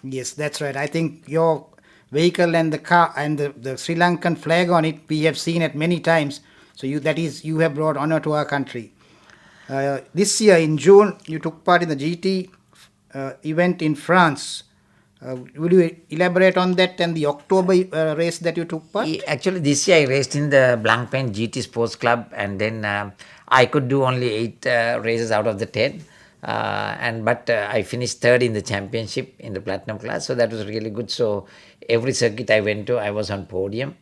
Yes, that's right. I think your vehicle and the car and the Sri Lankan flag on it, we have seen it many times. So you have brought honor to our country. This year in June, you took part in the GT event in France. Will you elaborate on that and the October race that you took part? Actually, this year I raced in the Blancpain GT Sports Club, and then I could do only 8 races out of the 10. But I finished third in the championship in the platinum class, so that was really good. So every circuit I went to, I was on podium,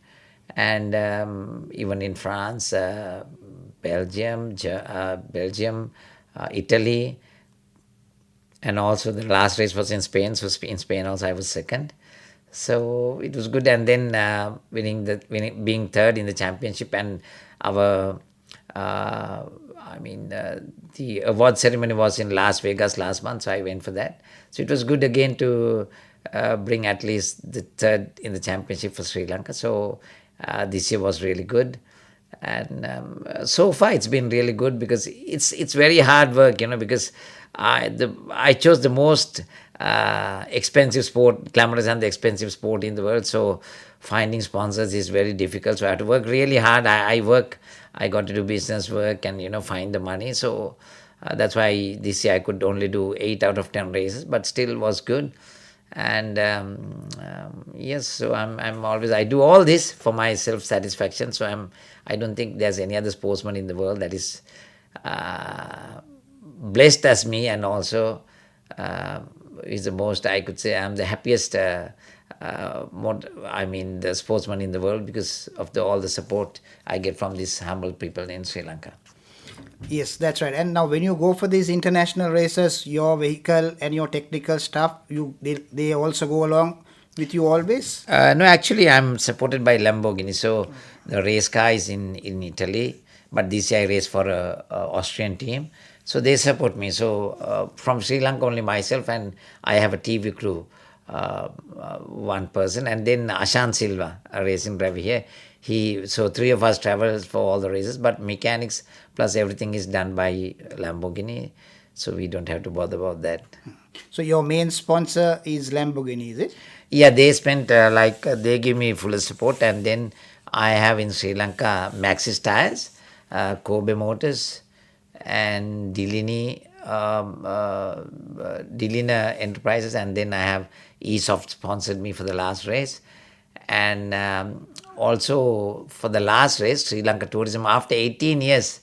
and even in France, Belgium, Italy, and also the last race was in Spain. So in Spain also I was second. So it was good, and then being third in the championship, and our the award ceremony was in Las Vegas last month, so I went for that. So it was good again to bring at least the third in the championship for Sri Lanka. So this year was really good, and so far it's been really good because it's very hard work, because I chose the most expensive sport, glamorous and the expensive sport in the world. So finding sponsors is very difficult. So I have to work really hard. I got to do business work and find the money. So that's why this year I could only do 8 out of 10 races, but still was good. And yes, so I'm always, I do all this for my self satisfaction. So I don't think there's any other sportsman in the world that is blessed as me, and also is the most, I could say I'm the happiest the sportsman in the world, because of all the support I get from these humble people in Sri Lanka. Yes, that's right. And now, when you go for these international races, your vehicle and your technical staff, they also go along with you always? No, actually, I'm supported by Lamborghini. So the race car is in Italy, but this year I race for a Austrian team. So they support me. So from Sri Lanka, only myself, and I have a TV crew, one person, and then Ashan Silva, a racing driver here. So three of us travels for all the races, but mechanics plus everything is done by Lamborghini. So we don't have to bother about that. So your main sponsor is Lamborghini, is it? Yeah, they spent they give me full support, and then I have in Sri Lanka Maxis Tires, Kobe Motors, and Dilina Enterprises, and then I have ESOFT sponsored me for the last race, and also for the last race, Sri Lanka Tourism, after 18 years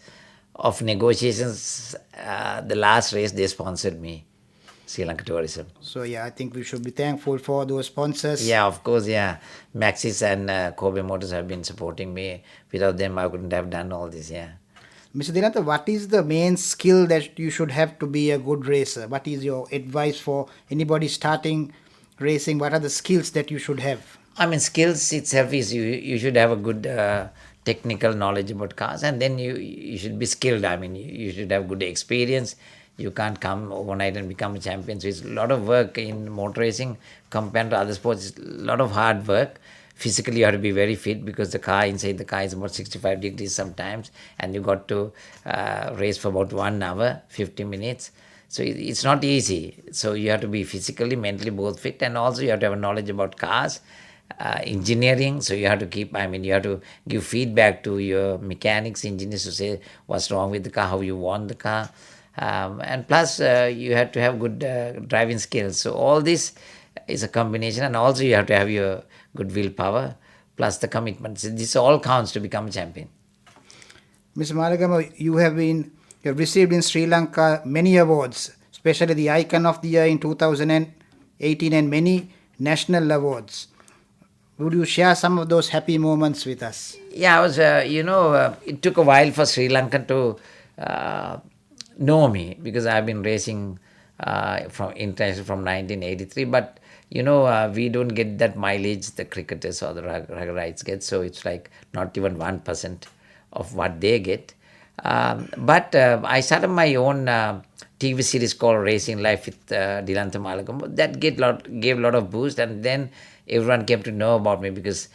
of negotiations, the last race they sponsored me, Sri Lanka Tourism. So yeah, I think we should be thankful for those sponsors. Yeah, of course, yeah. Maxis and Kobe Motors have been supporting me. Without them, I couldn't have done all this, yeah. Mr. Dilantha, what is the main skill that you should have to be a good racer? What is your advice for anybody starting racing? What are the skills that you should have? Skills itself is you should have a good technical knowledge about cars, and then you should be skilled. You should have good experience. You can't come overnight and become a champion. So it's a lot of work in motor racing compared to other sports. It's a lot of hard work. Physically, you have to be very fit, because the car inside the car is about 65 degrees sometimes, and you got to race for about 1 hour, 50 minutes. So it's not easy. So you have to be physically, mentally both fit, and also you have to have a knowledge about cars, engineering. So you have to you have to give feedback to your mechanics, engineers, to say what's wrong with the car, how you want the car. And plus, you have to have good driving skills. So all this is a combination, and also you have to have your good willpower plus the commitment. So this all counts to become a champion. Mr. Malagamuwa, you have received in Sri Lanka many awards, especially the Icon of the Year in 2018 and many national awards. Would you share some of those happy moments with us? Yeah, I was, it took a while for Sri Lanka to know me, because I've been racing from international from 1983, but we don't get that mileage the cricketers or the rights get, so it's like not even 1% of what they get. But I started my own TV series called Racing Life with Dilantha Malagamuwa. That gave a lot of boost, and then everyone came to know about me, because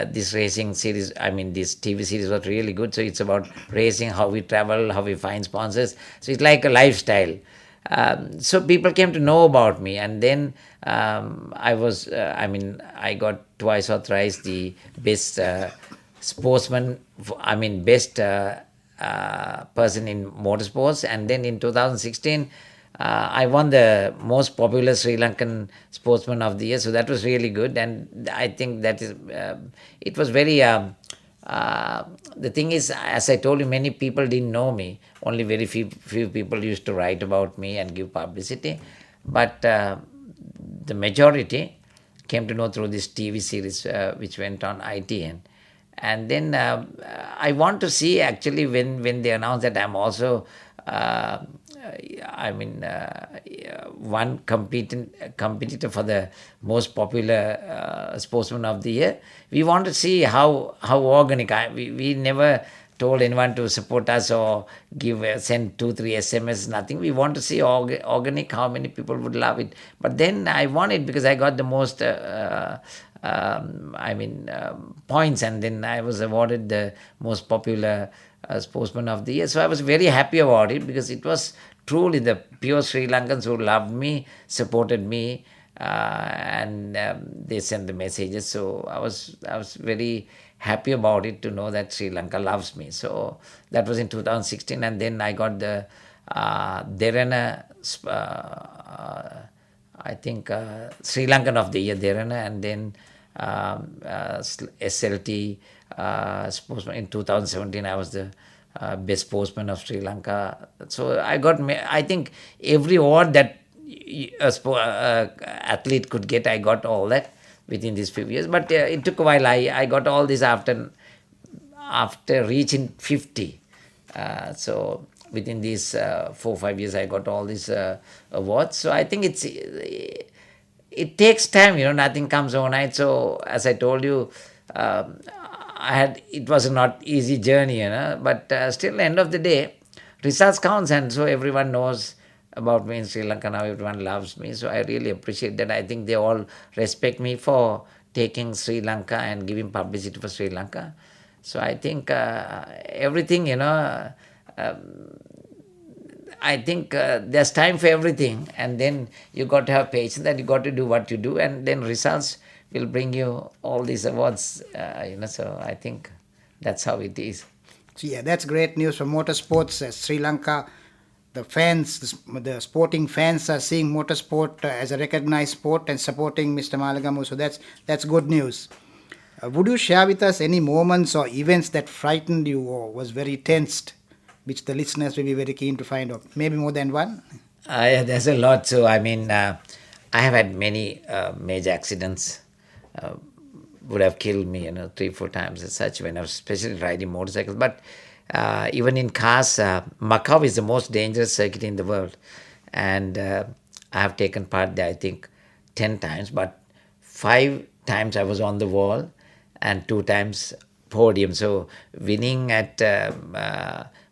this racing series, this TV series was really good. So it's about racing, how we travel, how we find sponsors. So it's like a lifestyle. So people came to know about me, and then I got twice or thrice the best sportsman, best person in motorsports, and then in 2016. I won the most popular Sri Lankan sportsman of the year, so that was really good, and I think that is it was very. The thing is, as I told you, many people didn't know me. Only very few people used to write about me and give publicity, but the majority came to know through this TV series which went on ITN. And then I want to see actually when they announced that I'm also one competitor for the most popular sportsman of the year. We want to see how organic. We never told anyone to support us or send 2-3 SMS, nothing. We want to see organic, how many people would love it. But then I won it because I got the most points, and then I was awarded the most popular sportsman of the year. So I was very happy about it because it was truly the pure Sri Lankans who loved me, supported me, and they sent the messages. So I was very happy about it to know that Sri Lanka loves me. So that was in 2016, and then I got the Derana, Sri Lankan of the year, Derana, and then SLT sportsman. In 2017, I was the best sportsman of Sri Lanka. So I got, I think every award that athlete could get, I got all that within these few years. But it took a while. I got all this after reaching 50. So within these 4-5 years, I got all these awards. So I think it takes time, nothing comes overnight. So as I told you, it was a not easy journey, but still, end of the day, results counts, and so everyone knows about me in Sri Lanka now. Everyone loves me, so I really appreciate that. I think they all respect me for taking Sri Lanka and giving publicity for Sri Lanka. So I think everything, I think there's time for everything, and then you got to have patience, and you got to do what you do, and then results will bring you all these awards, so I think that's how it is. So yeah, that's great news for motorsports. Sri Lanka, the fans, the sporting fans are seeing motorsport as a recognized sport and supporting Mr. Malagamuwa, so that's good news. Would you share with us any moments or events that frightened you or was very tensed, which the listeners will be very keen to find out? Maybe more than one? Yeah, there's a lot. So, I have had many major accidents. Would have killed me, 3-4 times as such when I was especially riding motorcycles. But even in cars, Macau is the most dangerous circuit in the world. And I have taken part there, I think, 10 times. But 5 times I was on the wall and 2 times podium. So winning at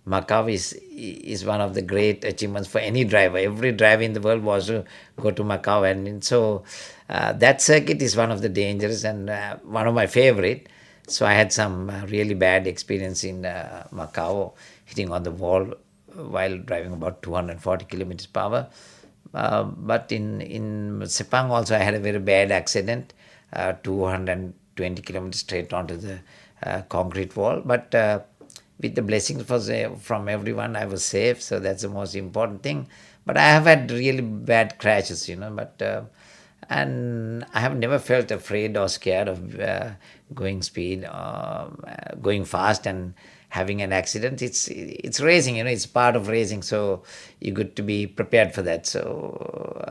Macau is one of the great achievements for any driver. Every driver in the world wants to go to Macau, and so that circuit is one of the dangerous and one of my favorite. So I had some really bad experience in Macau, hitting on the wall while driving about 240 kilometers per hour. But in Sepang also I had a very bad accident, 220 kilometers straight onto the concrete wall. But with the blessings from everyone, I was safe. So that's the most important thing. But I have had really bad crashes, and I have never felt afraid or scared of going speed, going fast and having an accident. It's racing, it's part of racing. So you got to be prepared for that. So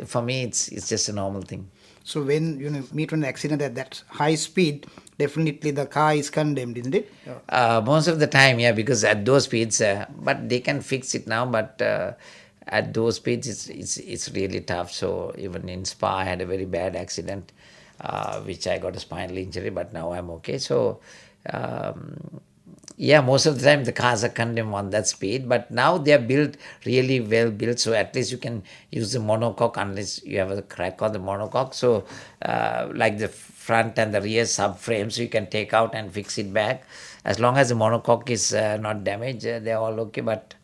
for me, it's just a normal thing. So when you meet an accident at that high speed, definitely the car is condemned, isn't it? Most of the time, yeah, because at those speeds, but they can fix it now. But at those speeds, it's really tough. So even in Spa, I had a very bad accident, which I got a spinal injury, but now I'm okay. So yeah, most of the time the cars are condemned on that speed, but now they are built really well built, so at least you can use the monocoque unless you have a crack on the monocoque. So like the front and the rear subframe, so you can take out and fix it back. As long as the monocoque is not damaged, they're all okay. But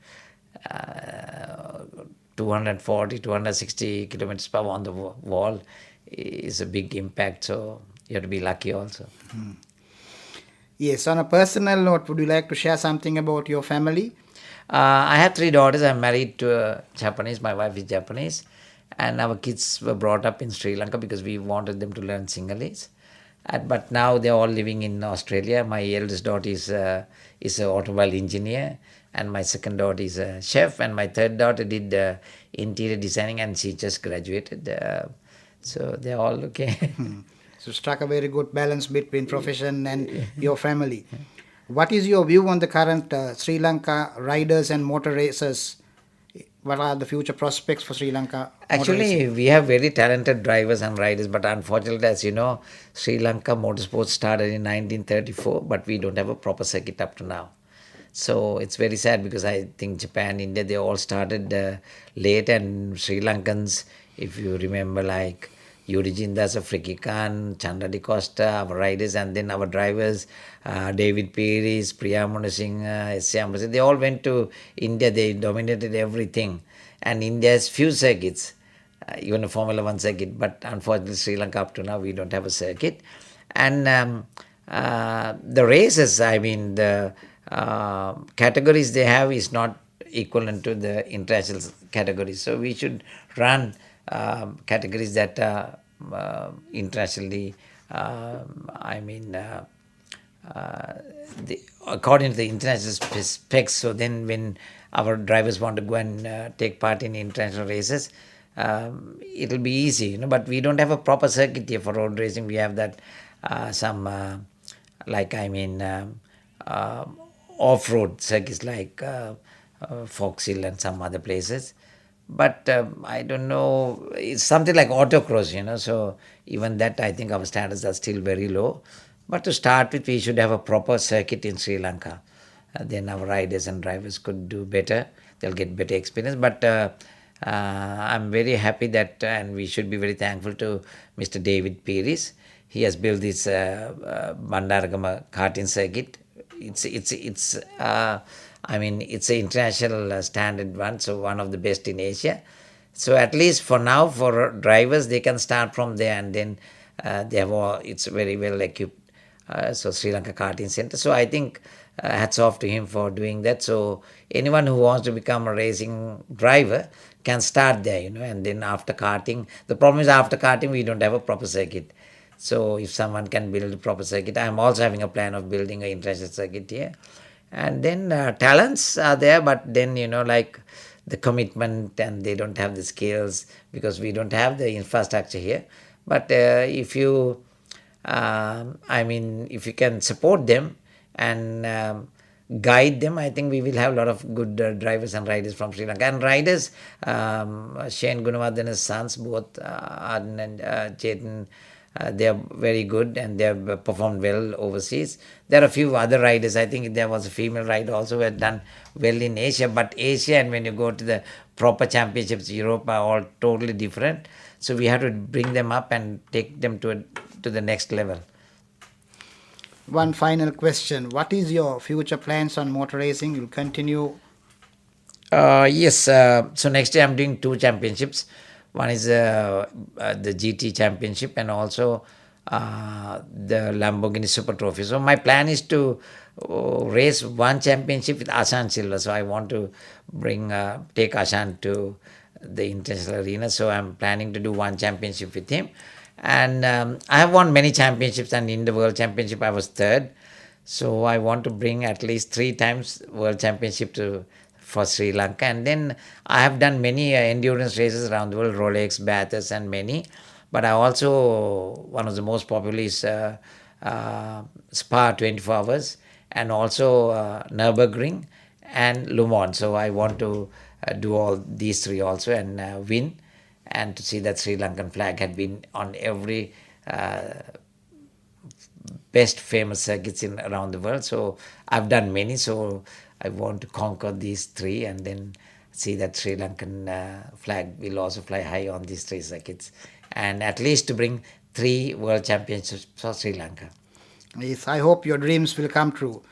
240, 260 kilometers per hour on the wall is a big impact. So you have to be lucky also. Yes, on a personal note, would you like to share something about your family? I have 3 daughters. I'm married to a Japanese. My wife is Japanese. And our kids were brought up in Sri Lanka because we wanted them to learn Sinhalese. But now they're all living in Australia. My eldest daughter is an automobile engineer. And my second daughter is a chef. And my third daughter did interior designing and she just graduated. So they're all okay. So struck a very good balance between profession and your family. What is your view on the current Sri Lanka riders and motor racers? What are the future prospects for Sri Lanka? Actually, we have very talented drivers and riders, but unfortunately, as you know, Sri Lanka motorsports started in 1934, but we don't have a proper circuit up to now. So it's very sad because I think Japan, India, they all started late, and Sri Lankans, if you remember, like Yurijindas, Friki Khan, Chandra Di Costa, our riders, and then our drivers, David Peris, Priya Singh, S. Amritsar, they all went to India. They dominated everything. And India has few circuits, even a Formula 1 circuit. But unfortunately, Sri Lanka up to now, we don't have a circuit. And the races, I mean, the categories they have is not equivalent to the international categories. So we should run categories that are internationally, according to the international specs. So then when our drivers want to go and take part in international races, it'll be easy, you know. But we don't have a proper circuit here for road racing. We have that off-road circuits like Fox Hill and some other places. But I don't know, it's something like autocross, you know. So even that, I think our standards are still very low. But to start with, we should have a proper circuit in Sri Lanka. Then our riders and drivers could do better. They'll get better experience. But I'm very happy that, and we should be very thankful to Mr. David Peris. He has built this Bandaragama karting circuit. It's an international standard one, so one of the best in Asia. So at least for now, for drivers, they can start from there, and then they have it's very well equipped. So Sri Lanka Karting Center. So I think hats off to him for doing that. So anyone who wants to become a racing driver can start there, you know. And then after karting, the problem is after karting we don't have a proper circuit. So if someone can build a proper circuit, I'm also having a plan of building an international circuit here. And then talents are there, but then, you know, like the commitment, and they don't have the skills because we don't have the infrastructure here. But if you can support them and guide them, I think we will have a lot of good drivers and riders from Sri Lanka. And riders, Shane Gunawardana's sons, both Arden and Chetan, they are very good and they have performed well overseas. There are a few other riders. I think there was a female rider also who had done well in Asia. But Asia, and when you go to the proper championships, Europe, are all totally different. So we have to bring them up and take them to the next level. One final question. What is your future plans on motor racing? You'll continue? Yes. So next year I'm doing 2 championships. One is the GT Championship and also the Lamborghini Super Trophy. So my plan is to race 1 championship with Ashan Silva. So I want to take Ashan to the international arena. So I'm planning to do 1 championship with him. And I have won many championships, and in the World Championship I was 3rd. So I want to bring at least 3 times World Championship for Sri Lanka. And then I have done many endurance races around the world, Rolex, Bathurst and many. But I also, one of the most popular is Spa 24 hours and also Nürburgring and Le Mans. So I want to do all these 3 also and win, and to see that Sri Lankan flag had been on every best famous circuits around the world. So I've done many, so I want to conquer these 3 and then see that Sri Lankan flag will also fly high on these 3 circuits, and at least to bring 3 world championships for Sri Lanka. Yes, I hope your dreams will come true.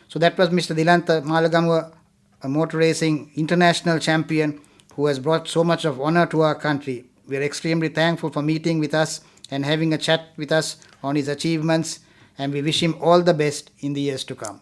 So that was Mr. Dilantha Malagamuwa, a motor racing international champion who has brought so much of honor to our country. We are extremely thankful for meeting with us and having a chat with us on his achievements, and we wish him all the best in the years to come.